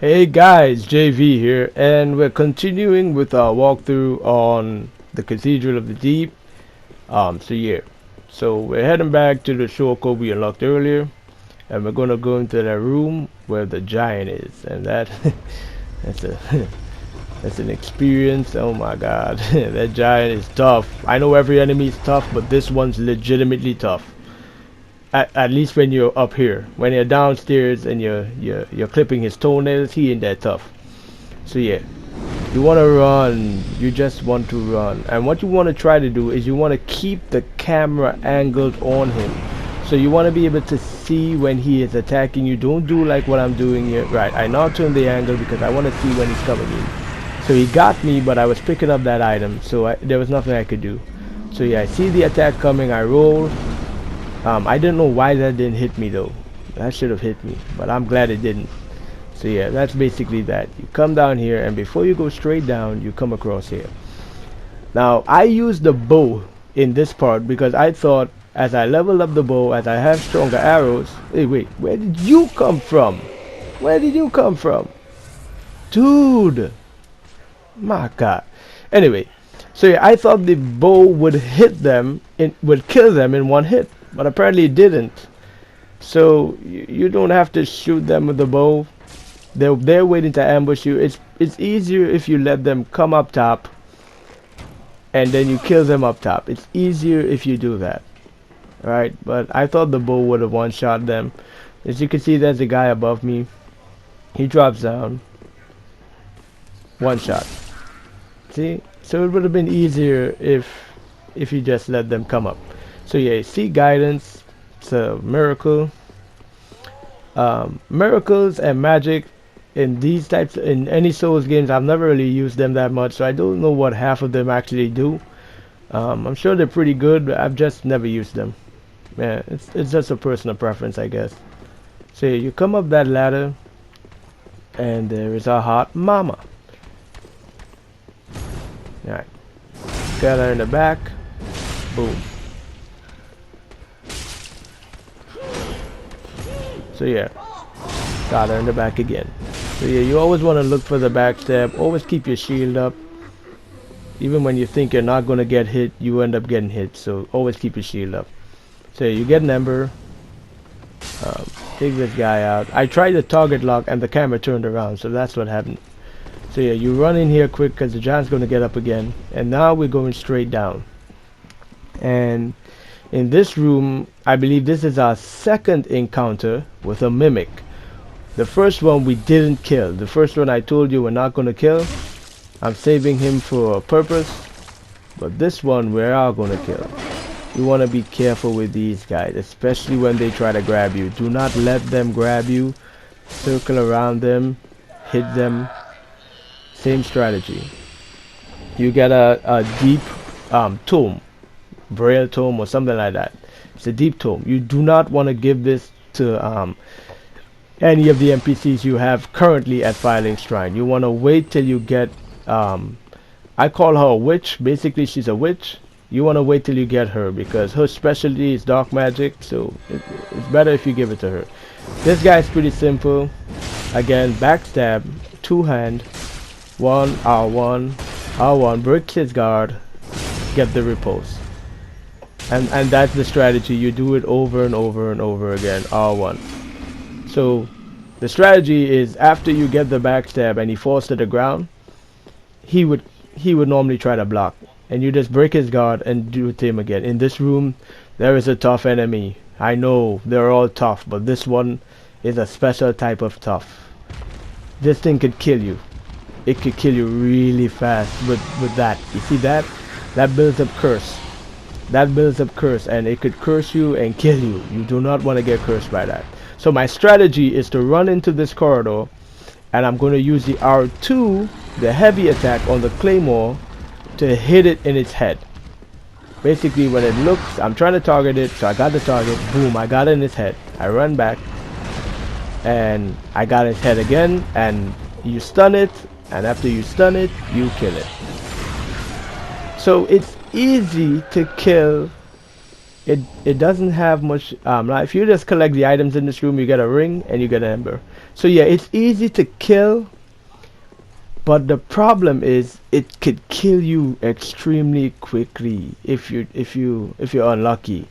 Hey guys, JV here, and we're continuing with our walkthrough on the Cathedral of the Deep. So we're heading back to the shore code we unlocked earlier, and we're gonna go into that room where the giant is, and that's a that's an experience. Oh my God, that giant is tough. I know every enemy is tough, but this one's legitimately tough. At least when you're up here. When you're downstairs and you're clipping his toenails, he ain't that tough. So yeah, you want to run. You just want to run. And what you want to try to do is you want to keep the camera angled on him. So you want to be able to see when he is attacking you. Don't do like what I'm doing here. Right, I now turn the angle because I want to see when he's coming in. So he got me, but I was picking up that item, so there was nothing I could do. So yeah, I see the attack coming. I roll. I didn't know why that didn't hit me though. That should have hit me, but I'm glad it didn't. So yeah, that's basically that. You come down here, and before you go straight down, you come across here. Now, I used the bow in this part because I thought as I level up the bow, as I have stronger arrows. Hey, wait, where did you come from? Where did you come from? Dude! My God. Anyway, so yeah, I thought the bow would hit them, would kill them in one hit. But apparently it didn't. So you don't have to shoot them with the bow. They're waiting to ambush you. It's easier if you let them come up top and then you kill them up top. It's easier if you do that. Alright, but I thought the bow would have one-shot them. As you can see, there's a guy above me. He drops down. One shot. See? So it would have been easier if you just let them come up. So yeah, see guidance, it's a miracle. Miracles and magic in these types, in any Souls games, I've never really used them that much, so I don't know what half of them actually do. I'm sure they're pretty good, but I've just never used them. Yeah, it's just a personal preference, I guess. So yeah, you come up that ladder, and there is our hot mama. Alright, got her in the back, boom. So yeah, got her in the back again. So yeah, you always want to look for the backstab. Always keep your shield up. Even when you think you're not going to get hit, you end up getting hit. So always keep your shield up. So yeah, you get an ember. Take this guy out. I tried the target lock and the camera turned around, so that's what happened. So yeah, you run in here quick because the giant's going to get up again. And now we're going straight down. And in this room, I believe this is our second encounter with a mimic. The first one we didn't kill. The first one I told you we're not going to kill. I'm saving him for a purpose. But this one we are going to kill. You want to be careful with these guys, especially when they try to grab you. Do not let them grab you. Circle around them. Hit them. Same strategy. You get a deep tome. Braille tome or something like that. It's a deep tome. You do not want to give this to any of the NPCs you have currently at Firelink Shrine. You want to wait till you get I call her a witch. Basically she's a witch. You want to wait till you get her because her specialty is dark magic, so it's better if you give it to her. This guy is pretty simple. Again, backstab, two hand, R1, R1, break his guard, get the repulse. And that's the strategy. You do it over and over and over again. R1. So the strategy is after you get the backstab and he falls to the ground, he would normally try to block, and you just break his guard and do it to him again. In this room, there is a tough enemy. I know they're all tough, but this one is a special type of tough. This thing could kill you. It could kill you really fast with that. You see that? That builds up curse. That builds up curse, and it could curse you and kill you. You do not want to get cursed by that. So my strategy is to run into this corridor, and I'm going to use the R2, the heavy attack on the claymore, to hit it in its head. Basically when it looks, I'm trying to target it, so I got the target, boom, I got it in its head. I run back, and I got its head again, and you stun it, and after you stun it, you kill it. So it's easy to kill it doesn't have much like if you just collect the items in this room, you get a ring and you get an ember. So yeah, it's easy to kill, but the problem is it could kill you extremely quickly if you're unlucky.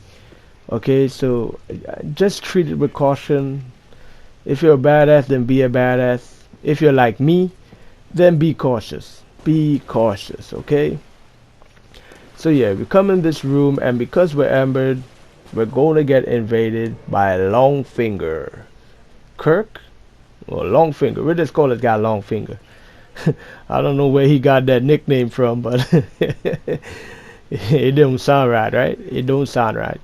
Okay, so just treat it with caution. If you're a badass, then be a badass. If you're like me, then be cautious. Be cautious, okay? So yeah, we come in this room, and because we're ambered, we're going to get invaded by Longfinger. Kirk? Or Longfinger. We'll just call this guy Longfinger. I don't know where he got that nickname from, but it don't sound right? It don't sound right.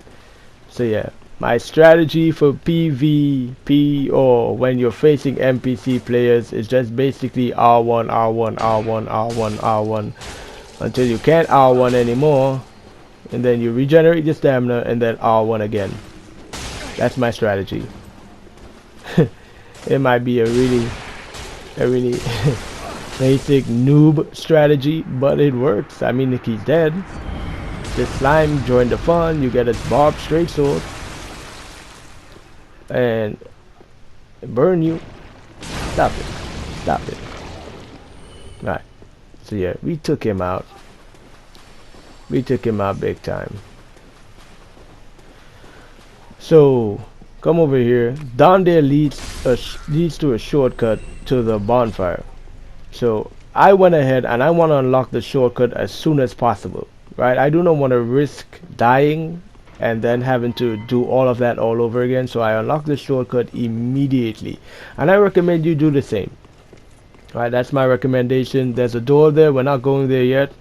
So yeah, my strategy for PvP or when you're facing NPC players is just basically R1, R1, R1, R1, R1 until you can't R1 anymore, and then you regenerate your stamina and then R1 again. That's my strategy. It might be a really basic noob strategy, but it works. I mean, if he's dead, this slime joined the fun. You get a barbed straight sword and burn you. Stop it. Stop it. Right. So yeah, we took him out. We took him out big time. So come over here. Down there leads to a shortcut to the bonfire. So I went ahead and I want to unlock the shortcut as soon as possible. Right? I do not want to risk dying and then having to do all of that all over again. So I unlock the shortcut immediately. And I recommend you do the same. Right, that's my recommendation. There's a door there. We're not going there yet.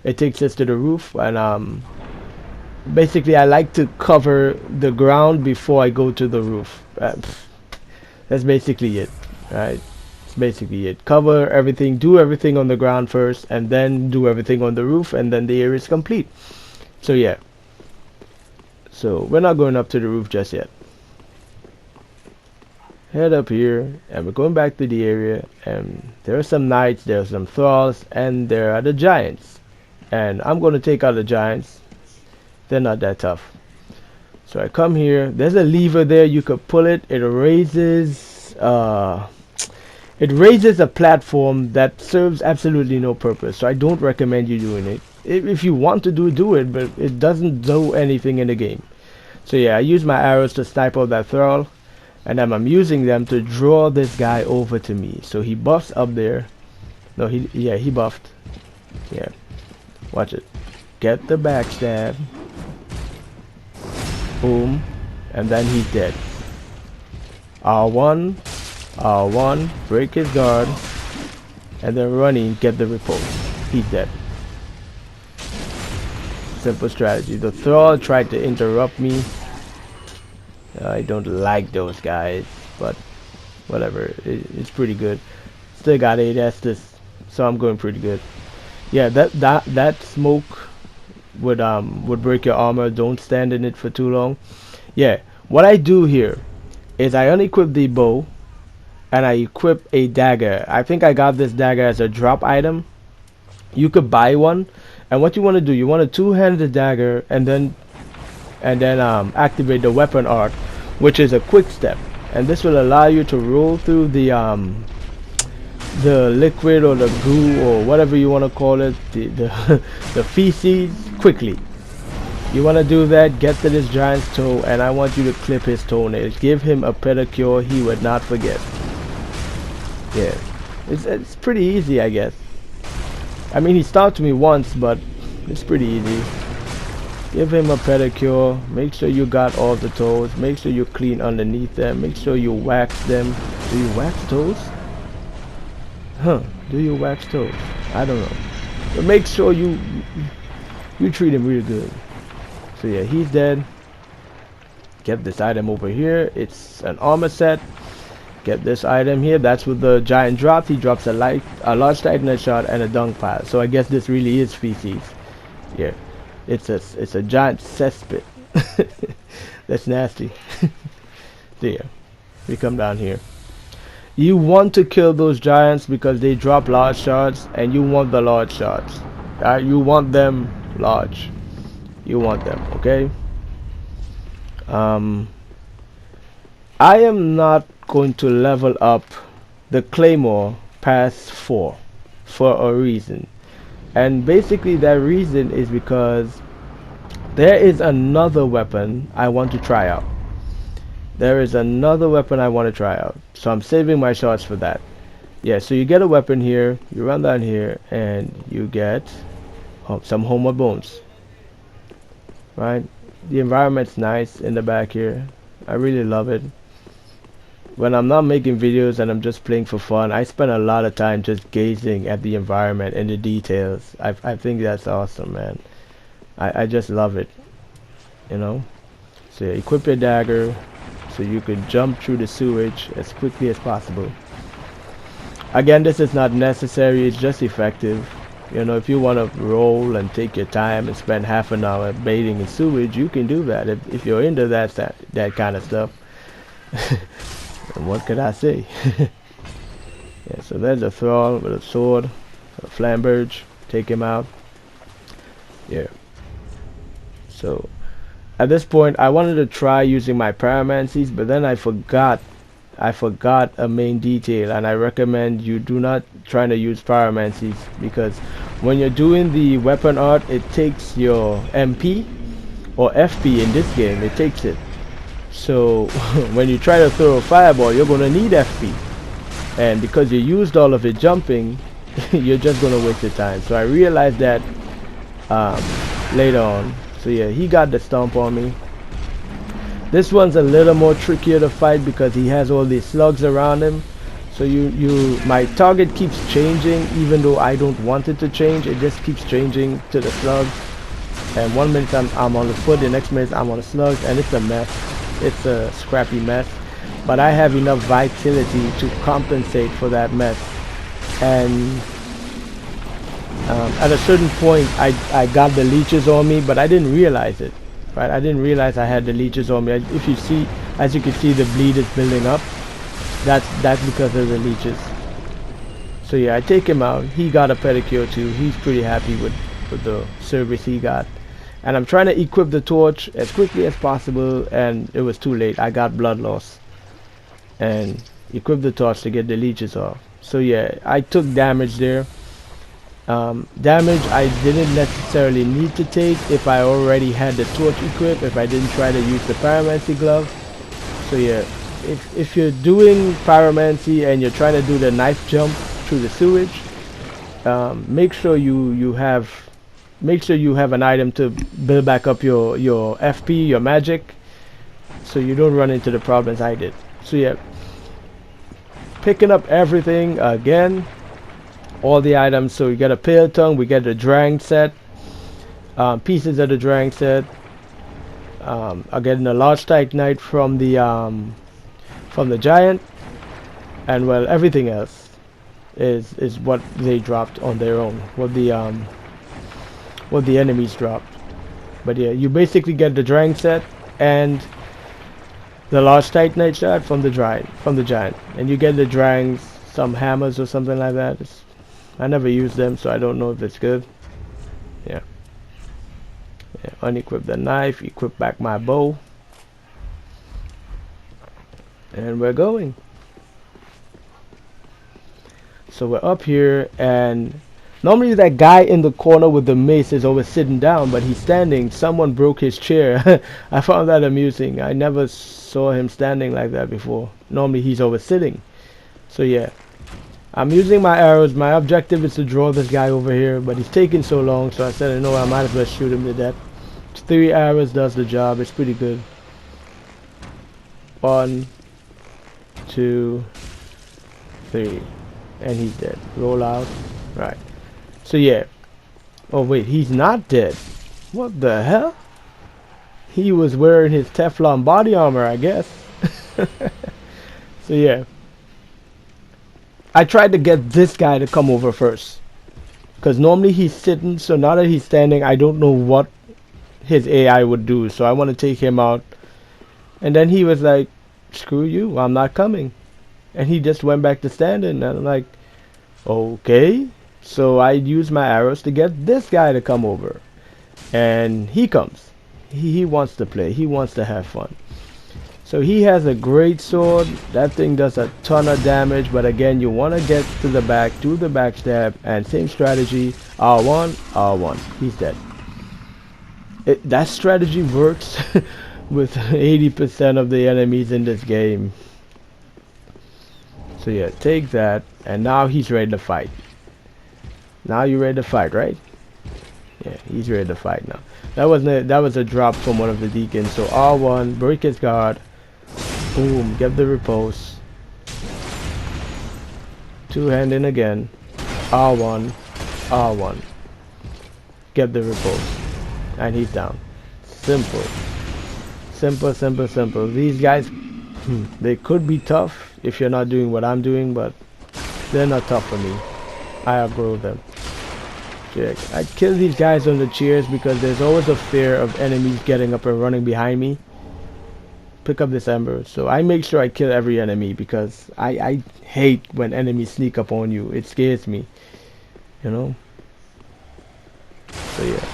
It takes us to the roof, and basically I like to cover the ground before I go to the roof. That's basically it. Right, it's basically it. Cover everything, do everything on the ground first, and then do everything on the roof, and then the area is complete. So yeah. So we're not going up to the roof just yet. Head up here, and we're going back to the area, and there are some knights, there are some thralls, and there are the giants. And I'm going to take out the giants. They're not that tough. So I come here. There's a lever there. You could pull it. It raises a platform that serves absolutely no purpose. So I don't recommend you doing it. If you want to do it, but it doesn't do anything in the game. So yeah, I use my arrows to snipe out that thrall. And then I'm using them to draw this guy over to me. So he buffs up there. No, he buffed. Yeah. Watch it. Get the backstab. Boom. And then he's dead. R1. R1. Break his guard. And then running, get the repulse. He's dead. Simple strategy. The thrall tried to interrupt me. I don't like those guys, but whatever. It's pretty good. Still got 8 Estus, so I'm going pretty good. Yeah, that smoke would break your armor. Don't stand in it for too long. Yeah, what I do here is I unequip the bow and I equip a dagger. I think I got this dagger as a drop item. You could buy one, and what you want to do, you want to two-handed dagger and then activate the weapon arc, which is a quick step, and this will allow you to roll through the liquid or the goo or whatever you want to call it, the feces quickly. You want to do that, get to this giant's toe, and I want you to clip his toenails. Give him a pedicure he would not forget. Yeah, it's pretty easy, I guess. I mean, he stopped me once, but it's pretty easy. Give him a pedicure. Make sure you got all the toes. Make sure you clean underneath them. Make sure you wax them. Do you wax toes? Huh? Do you wax toes? I don't know. But make sure you treat him really good. So yeah, he's dead. Get this item over here. It's an armor set. Get this item here. That's what the giant dropped. He drops a large titanite shot and a dung pile. So I guess this really is feces. Yeah. It's a giant cesspit. That's nasty. So yeah, we come down here. You want to kill those giants because they drop large shards, and you want the large shards. You want them large. You want them, okay? Um, I am not going to level up the Claymore past 4 for a reason. And basically that reason is because there is another weapon I want to try out. There is another weapon I want to try out. So I'm saving my shots for that. Yeah, so you get a weapon here, you run down here, and you get some Homer Bones. Right? The environment's nice in the back here. I really love it. When I'm not making videos and I'm just playing for fun, I spend a lot of time just gazing at the environment and the details. I think that's awesome, man. I just love it, you know. So yeah, equip your dagger so you can jump through the sewage as quickly as possible. Again, this is not necessary, it's just effective. You know, if you want to roll and take your time and spend half an hour baiting in sewage, you can do that if you're into that kind of stuff. And what could I say? Yeah, so there's a thrall with a sword, a flamberge. Take him out. Yeah. So at this point, I wanted to try using my pyromancies, but then I forgot a main detail, and I recommend you do not try to use pyromancies, because when you're doing the weapon art, it takes your MP or FP in this game. It takes it. So when you try to throw a fireball, you're going to need FP, and because you used all of it jumping, you're just going to waste your time. So I realized that later on. So yeah, he got the stomp on me. This one's a little more trickier to fight because he has all these slugs around him. So my target keeps changing, even though I don't want it to change. It just keeps changing to the slugs. And one minute I'm on the foot, the next minute I'm on the slugs, and it's a mess. It's a scrappy mess, but I have enough vitality to compensate for that mess. And at a certain point I got the leeches on me, but I didn't realize it. Right, I didn't realize I had the leeches on me. If you see, as you can see, the bleed is building up. That's because of the leeches. So yeah, I take him out. He got a pedicure too. He's pretty happy with the service he got. And I'm trying to equip the torch as quickly as possible, and it was too late. I got blood loss. And equip the torch to get the leeches off. So yeah, I took damage there. Damage I didn't necessarily need to take if I already had the torch equipped, if I didn't try to use the pyromancy glove. So yeah, if you're doing pyromancy and you're trying to do the knife jump through the sewage, make sure you have an item to build back up your FP, your magic, so you don't run into the problems I did. So yeah, picking up everything again, all the items. So we get a pale tongue, we get the Drang set, pieces of the Drang set, again the large titanite from the giant, and well, everything else is what they dropped on their own, what the enemies dropped. But yeah, you basically get the Drang set and the large titanite shard from the giant, and you get the Drangs, some hammers or something like that. I never use them, so I don't know if it's good. Yeah. Unequip the knife, equip back my bow, and we're going. So we're up here, and normally that guy in the corner with the mace is always sitting down, but he's standing. Someone broke his chair. I found that amusing. I never saw him standing like that before. Normally he's always sitting. So yeah, I'm using my arrows. My objective is to draw this guy over here, but he's taking so long, so I said, you know, I might as well shoot him to death. 3 arrows does the job. It's pretty good. 1, 2, 3, and he's dead. Roll out. Right. So yeah. Oh wait, he's not dead. What the hell? He was wearing his Teflon body armor, I guess. So yeah, I tried to get this guy to come over first, because normally he's sitting, so now that he's standing, I don't know what his AI would do, so I want to take him out. And then he was like, screw you, I'm not coming, and he just went back to standing. And I'm like, okay. So I use my arrows to get this guy to come over, and he comes. he wants to play. He wants to have fun. So he has a great sword. That thing does a ton of damage, but again, you want to get to the back, do the backstab, and same strategy. R1, R1. He's dead. That strategy works with 80% of the enemies in this game. So yeah, take that, and now he's ready to fight. Now you're ready to fight, right? Yeah, he's ready to fight now. That was a drop from one of the deacons. So R1, break his guard. Boom, get the repulse. Two-handing again. R1, R1. Get the repulse. And he's down. Simple. Simple, simple, simple. These guys, they could be tough if you're not doing what I'm doing, but they're not tough for me. I outgrow them. Yeah, I kill these guys on the cheers because there's always a fear of enemies getting up and running behind me. Pick up this ember. So I make sure I kill every enemy because I hate when enemies sneak up on you. It scares me, you know. So yeah,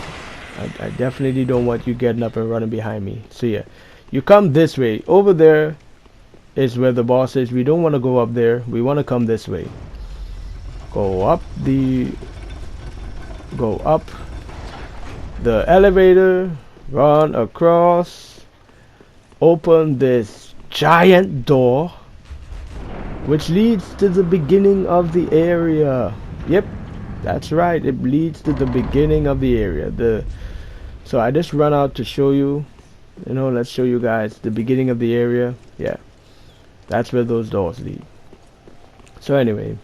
I definitely don't want you getting up and running behind me. So yeah, you come this way. Over there is where the boss is. We don't want to go up there. We want to come this way. Go up the elevator, run across, open this giant door which leads to the beginning of the area. Yep, that's right, it leads to the beginning of the area. So I just run out to show you, let's show you guys the beginning of the area. Yeah, that's where those doors lead. So anyway,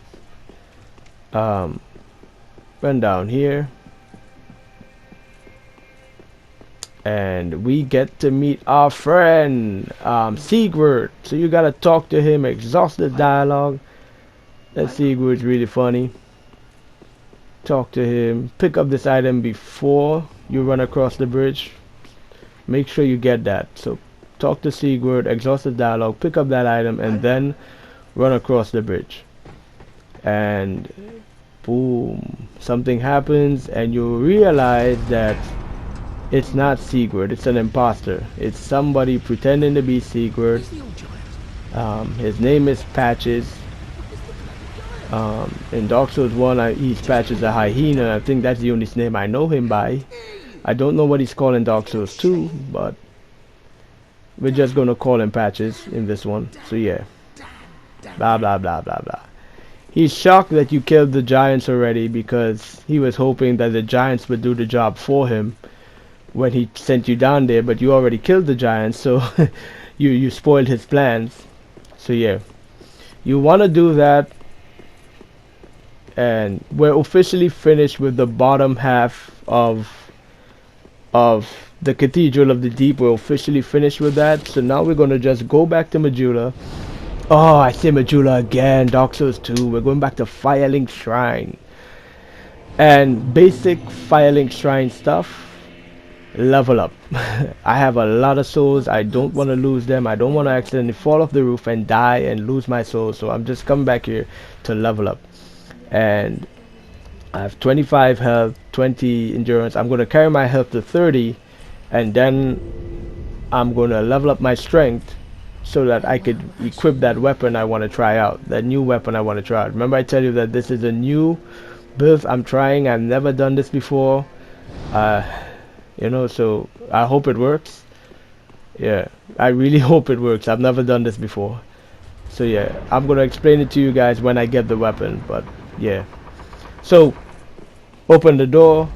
run down here and we get to meet our friend Sigurd. So you gotta talk to him, exhaust the dialogue. That Sigurd's really funny. Talk to him, pick up this item before you run across the bridge. Make sure you get that. So talk to Sigurd, exhaust the dialogue, pick up that item, and then run across the bridge. And boom, something happens and you realize that it's not Sigurd, it's an imposter. It's somebody pretending to be Sigurd. His name is Patches. In Dark Souls 1, he's Patches a hyena. I think that's the only name I know him by. I don't know what he's called in Dark Souls 2, but we're just gonna call him Patches in this one. So yeah, blah blah blah blah blah. He's shocked that you killed the giants already because he was hoping that the giants would do the job for him when he sent you down there, but you already killed the giants, so you spoiled his plans. So yeah, you want to do that, and we're officially finished with the bottom half of the Cathedral of the Deep. We're officially finished with that. So now we're gonna just go back to Majula. Oh, I say Majula again. Dark Souls 2. We're going back to Firelink Shrine. And basic Firelink Shrine stuff. Level up. I have a lot of souls. I don't want to lose them. I don't want to accidentally fall off the roof and die and lose my souls. So I'm just coming back here to level up. And I have 25 health, 20 endurance. I'm going to carry my health to 30. And then I'm going to level up my strength, so that I could equip that weapon I want to try out, that new weapon I want to try out. Remember I tell you that this is a new build I'm trying. I've never done this before, so I hope it works. Yeah, I really hope it works. I've never done this before. So yeah, I'm gonna explain it to you guys when I get the weapon, but yeah. So open the door,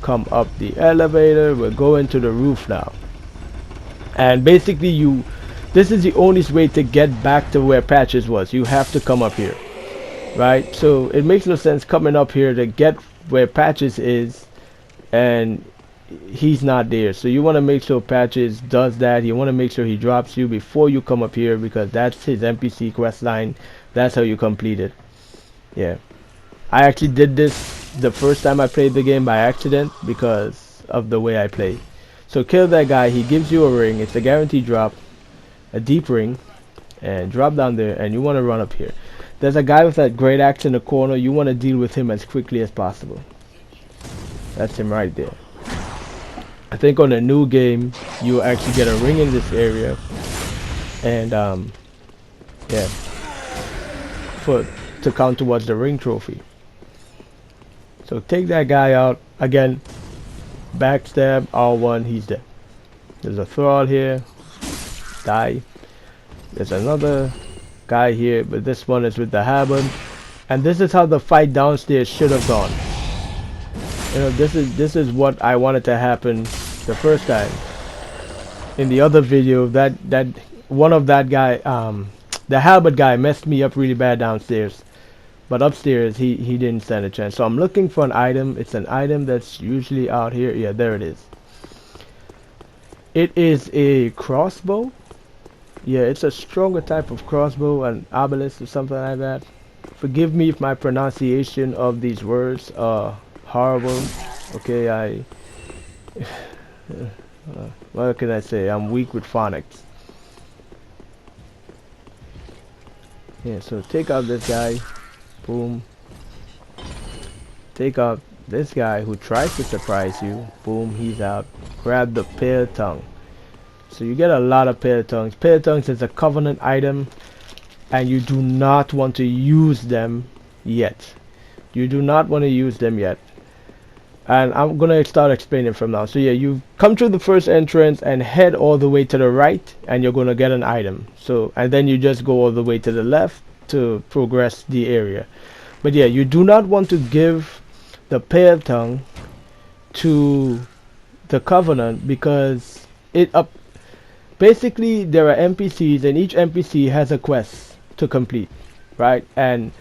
come up the elevator, we're going to the roof now. And basically this is the only way to get back to where Patches was. You have to come up here, right? So it makes no sense coming up here to get where Patches is and he's not there. So you want to make sure Patches does that. You want to make sure he drops you before you come up here, because that's his NPC quest line. That's how you complete it. Yeah, I actually did this the first time I played the game by accident because of the way I play. So kill that guy. He gives you a ring. It's a guaranteed drop, a deep ring, and drop down there, and you want to run up here. There's a guy with that great axe in the corner. You want to deal with him as quickly as possible. That's him right there. I think on a new game you actually get a ring in this area, and yeah, for to count towards the ring trophy. So take that guy out again. Backstab R1. He's dead. There's a thrall here. Die. There's another guy here, but this one is with the halberd. And this is how the fight downstairs should have gone. You know, this is what I wanted to happen the first time. In the other video, that one of that guy, the halberd guy, messed me up really bad downstairs. But upstairs, he didn't stand a chance. So I'm looking for an item. It's an item that's usually out here. Yeah, there it is. It is a crossbow. Yeah, it's a stronger type of crossbow, an obelisk or something like that. Forgive me if my pronunciation of these words are horrible. Okay, what can I say? I'm weak with phonics. Yeah, so take out this guy. Boom. Take out this guy who tries to surprise you. Boom, he's out. Grab the pear tongue. So you get a lot of pear tongues. Pear tongues is a covenant item, and you do not want to use them yet. You do not want to use them yet. And I'm gonna start explaining from now. So yeah, you come through the first entrance and head all the way to the right, and you're gonna get an item. So, and then you just go all the way to the left to progress the area. But yeah, you do not want to give the pear tongue to the covenant, because basically there are NPCs, and each NPC has a quest to complete, right? And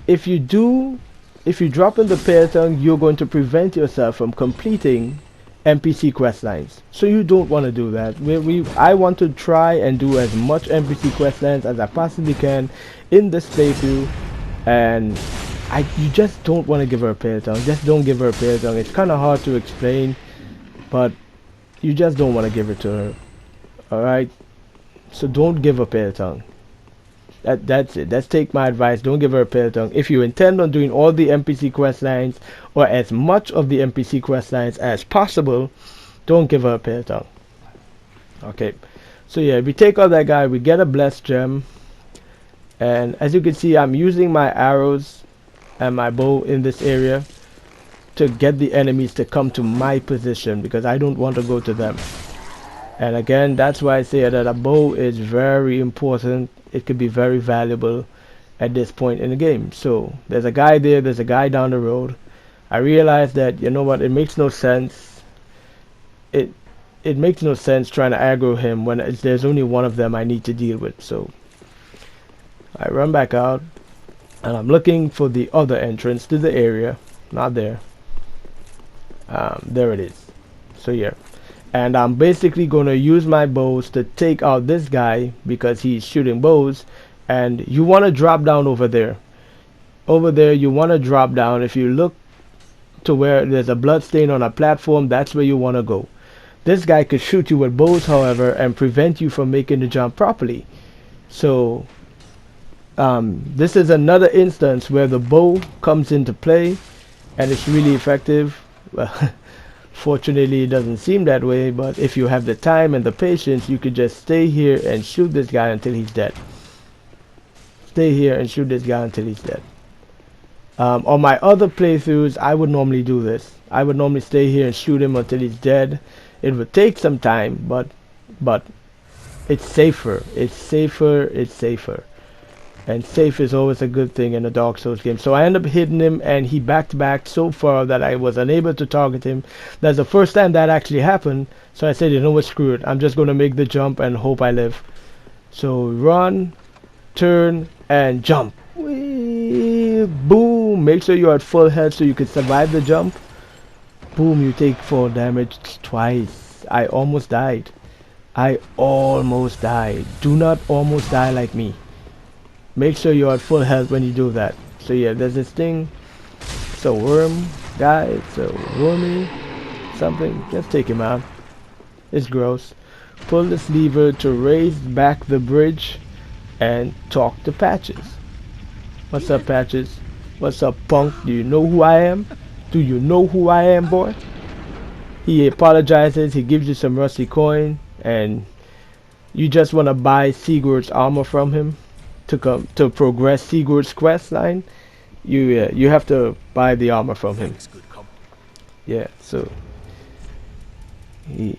if you drop in the pear tongue, you're going to prevent yourself from completing NPC quest lines. So you don't want to do that. I want to try and do as much NPC quest lines as I possibly can in this playthrough, and you just don't want to give her a pear tongue. Just don't give her a pear tongue. It's kind of hard to explain, but you just don't want to give it to her. Alright, so don't give a pear tongue. That's it. Let's take my advice. Don't give her a pear tongue. If you intend on doing all the NPC quest lines, or as much of the NPC quest lines as possible, don't give her a pear tongue. Okay, so yeah, we take out that guy, we get a blessed gem, and as you can see, I'm using my arrows and my bow in this area to get the enemies to come to my position, because I don't want to go to them. And again, that's why I say that a bow is very important. It could be very valuable at this point in the game. So there's a guy there, there's a guy down the road. I realized that, you know what, it makes no sense. It makes no sense trying to aggro him when there's only one of them I need to deal with. So I run back out, and I'm looking for the other entrance to the area. Not there. There it is. So yeah. And I'm basically going to use my bows to take out this guy, because he's shooting bows. And you want to drop down over there. Over there, you want to drop down. If you look to where there's a blood stain on a platform, that's where you want to go. This guy could shoot you with bows, however, and prevent you from making the jump properly. So this is another instance where the bow comes into play, and it's really effective. Well, fortunately, it doesn't seem that way, but if you have the time and the patience, you could just stay here and shoot this guy until he's dead. Stay here and shoot this guy until he's dead. On my other playthroughs, I would normally do this. I would normally stay here and shoot him until he's dead. It would take some time, but it's safer. It's safer. It's safer. And safe is always a good thing in a Dark Souls game. So I ended up hitting him, and he backed so far that I was unable to target him. That's the first time that actually happened. So I said, you know what, screw it. I'm just going to make the jump and hope I live. So run, turn, and jump. Whee, boom. Make sure you're at full health so you can survive the jump. Boom, you take 4 damage twice. I almost died. I almost died. Do not almost die like me. Make sure you're at full health when you do that. So yeah, there's this thing. It's a worm guy. It's a wormy something. Just take him out. It's gross. Pull this lever to raise back the bridge and talk to Patches. What's up, Patches? What's up, punk? Do you know who I am? Do you know who I am, boy? He apologizes, he gives you some rusty coin, and you just want to buy Sigurd's armor from him to progress Sigurd's quest line. You have to buy the armor from him. Yeah, so he,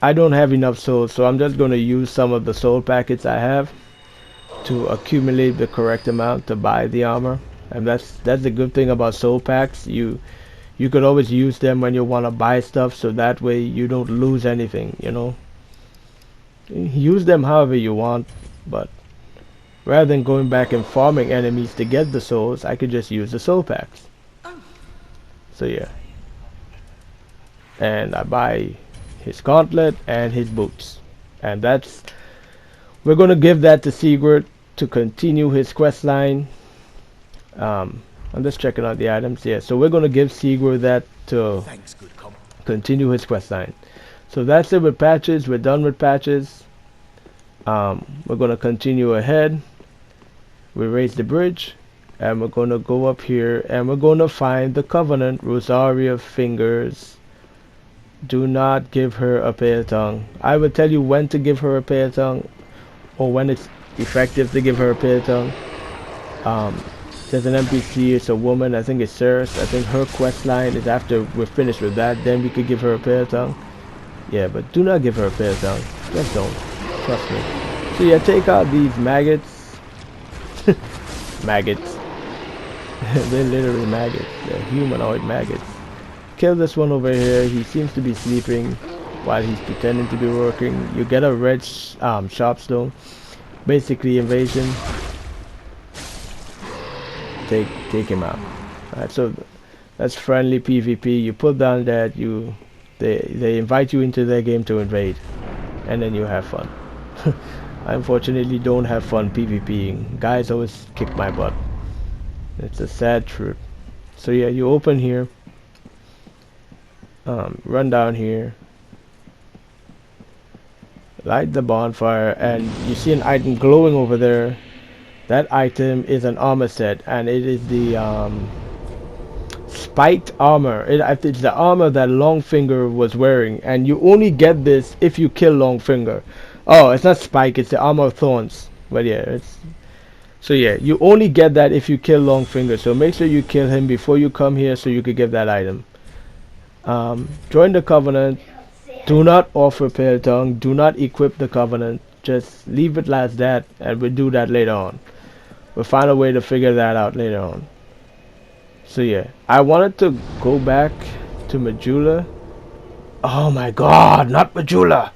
I don't have enough souls, so I'm just going to use some of the soul packets I have to accumulate the correct amount to buy the armor. And that's the good thing about soul packs. You could always use them when you want to buy stuff, so that way you don't lose anything, you know. Use them however you want, but rather than going back and farming enemies to get the souls, I could just use the soul packs. So yeah. And I buy his gauntlet and his boots. And we're gonna give that to Sigurd to continue his quest line. I'm just checking out the items. Yeah, so we're gonna give Sigurd that to continue his quest line. So that's it with patches. We're done with patches. We're gonna continue ahead. We raise the bridge, and we're gonna go up here, and we're gonna find the Covenant, Rosaria Fingers. Do not give her a pale tongue. I will tell you when to give her a pale tongue, or when it's effective to give her a pale tongue. There's an NPC, it's a woman, I think it's Ceres. I think her quest line is after we're finished with that, then we could give her a pale tongue. Yeah, but do not give her a pale tongue. Just don't. Trust me. So yeah, take out these maggots. Maggots. They're literally maggots. They're humanoid maggots. Kill this one over here. He seems to be sleeping while he's pretending to be working. You get a red sharpstone. Basically invasion. Take him out. Alright, so that's friendly PvP. You put down that they invite you into their game to invade, and then you have fun. I unfortunately don't have fun PvPing. Guys always kick my butt. It's a sad truth. So yeah, you open here, run down here, light the bonfire, and you see an item glowing over there. That item is an armor set, and it is the spiked armor. It's the armor that Longfinger was wearing, and you only get this if you kill Longfinger. Oh, it's not spike, it's the armor of thorns. But yeah, so yeah, you only get that if you kill Longfinger. So make sure you kill him before you come here, so you could get that item. Join the Covenant. Do not offer Pale Tongue. Do not equip the Covenant. Just leave it as that, and we'll do that later on. We'll find a way to figure that out later on. So yeah, I wanted to go back to Majula. Oh my god, not Majula!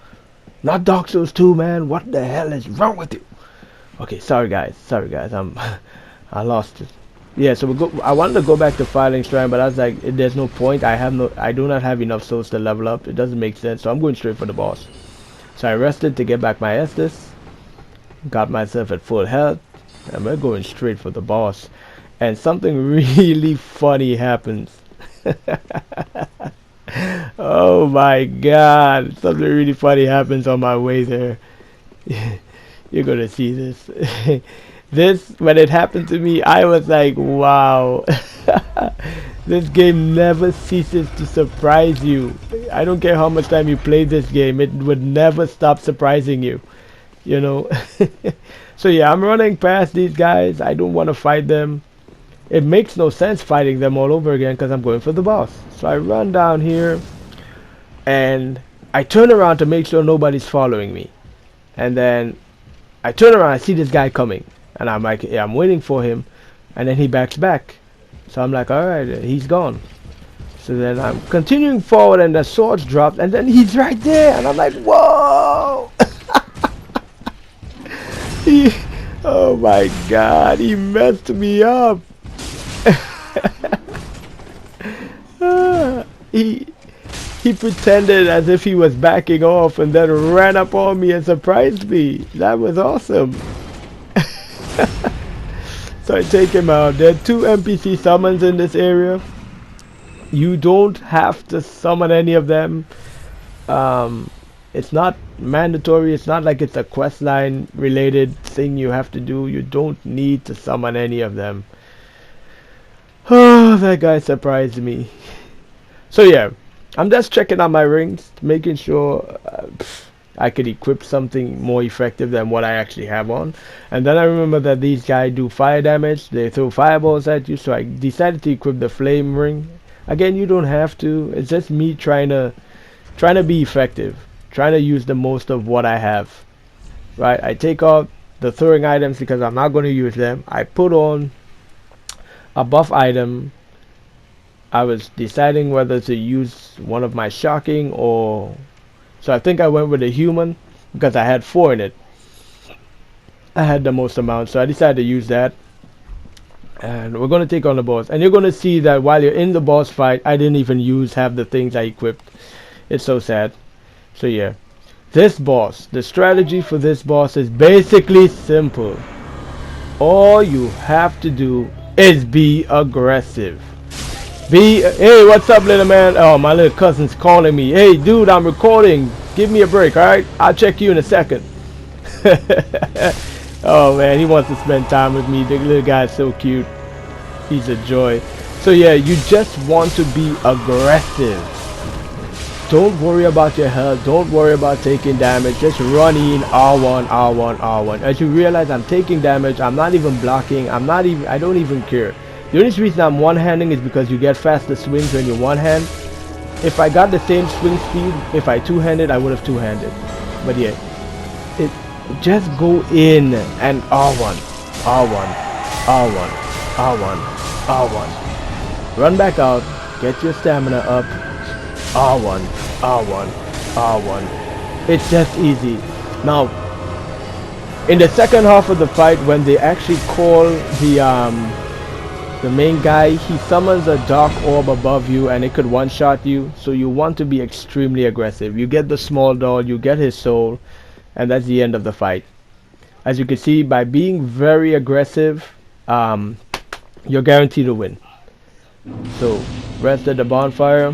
Not Dark Souls 2, man. What the hell is wrong with you? Okay, sorry guys. I lost it. Yeah, so I wanted to go back to Firelink Shrine, but I was like, there's no point. I do not have enough souls to level up. It doesn't make sense. So I'm going straight for the boss. So I rested to get back my Estus. Got myself at full health. And we're going straight for the boss. And something really funny happens. Oh my god. Something really funny happens on my way there. You're gonna see this. When it happened to me, I was like, wow. This game never ceases to surprise you. I don't care how much time you play this game, it would never stop surprising you. You know. So yeah, I'm running past these guys. I don't want to fight them. It makes no sense fighting them all over again because I'm going for the boss. So I run down here and I turn around to make sure nobody's following me. And then I turn around, I see this guy coming. And I'm like, yeah, I'm waiting for him. And then he backs back. So I'm like, alright, he's gone. So then I'm continuing forward and the swords dropped. And then he's right there. And I'm like, whoa. Oh my god, he messed me up. He pretended as if he was backing off and then ran up on me and surprised me. That was awesome. So I take him out. There are 2 NPC summons in this area. You don't have to summon any of them. It's not mandatory. It's not like it's a questline related thing you have to do. You don't need to summon any of them. Oh, that guy surprised me. So yeah, I'm just checking out my rings, making sure I could equip something more effective than what I actually have on. And then I remember that these guys do fire damage. They throw fireballs at you, so I decided to equip the flame ring. Again, you don't have to. It's just me trying to be effective, trying to use the most of what I have. Right? I take off the throwing items because I'm not going to use them. I put on a buff item. I was deciding whether to use one of my shocking or so I think I went with a human because I had 4 in it. I had the most amount, so I decided to use that. And we're going to take on the boss. And you're going to see that while you're in the boss fight, I didn't even use half the things I equipped. It's so sad. So yeah. This boss, the strategy for this boss is basically simple. All you have to do is be aggressive. Hey, what's up, little man? Oh, my little cousin's calling me. Hey, dude, I'm recording. Give me a break, alright? I'll check you in a second. Oh, man, he wants to spend time with me. The little guy's so cute. He's a joy. So, yeah, you just want to be aggressive. Don't worry about your health. Don't worry about taking damage. Just run in R1, R1, R1. As you realize, I'm taking damage. I'm not even blocking. I don't even care. The only reason I'm one-handing is because you get faster swings when you one-hand. If I got the same swing speed, if I two-handed, I would have two-handed. But yeah, just go in and R1, R1, R1, R1, R1. Run back out, get your stamina up, R1, R1, R1. It's just easy. Now, in the second half of the fight, when they actually call the main guy, he summons a dark orb above you and it could one-shot you, so you want to be extremely aggressive. You get the small doll, you get his soul, and that's the end of the fight. As you can see, by being very aggressive, you're guaranteed to win. So, rest at the bonfire.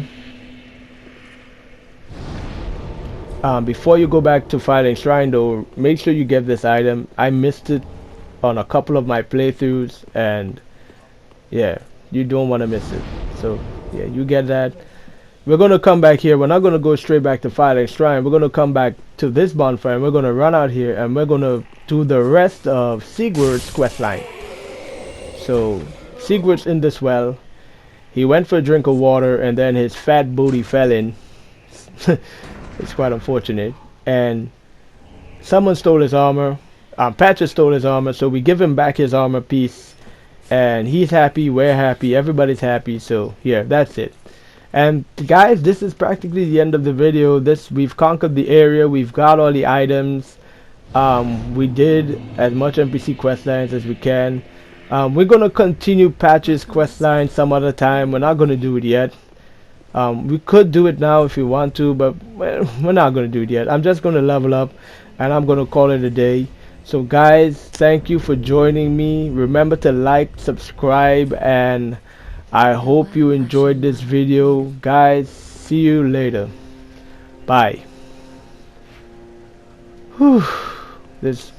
Before you go back to fighting Shrine though, make sure you get this item. I missed it on a couple of my playthroughs, and yeah, you don't want to miss it. So yeah, you get that. We're going to come back here. We're not going to go straight back to fighting Shrine. We're going to come back to this bonfire and we're going to run out here and we're going to do the rest of Sigurd's quest line. So Sigurd's in this well. He went for a drink of water and then his fat booty fell in. It's quite unfortunate. And someone stole his armor. Patches stole his armor, so we give him back his armor piece. And he's happy, we're happy, everybody's happy. So yeah, that's it. And guys, this is practically the end of the video. We've conquered the area, we've got all the items. We did as much NPC quest lines as we can. We're gonna continue Patches quest line some other time. We're not gonna do it yet. We could do it now if you want to, but we're not gonna do it yet. I'm just gonna level up and I'm gonna call it a day. So guys, thank you for joining me. Remember to like, subscribe, and I hope you enjoyed this video. Guys, see you later. Bye. Whew. It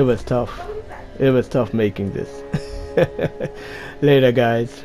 was tough. It was tough making this. Later, guys.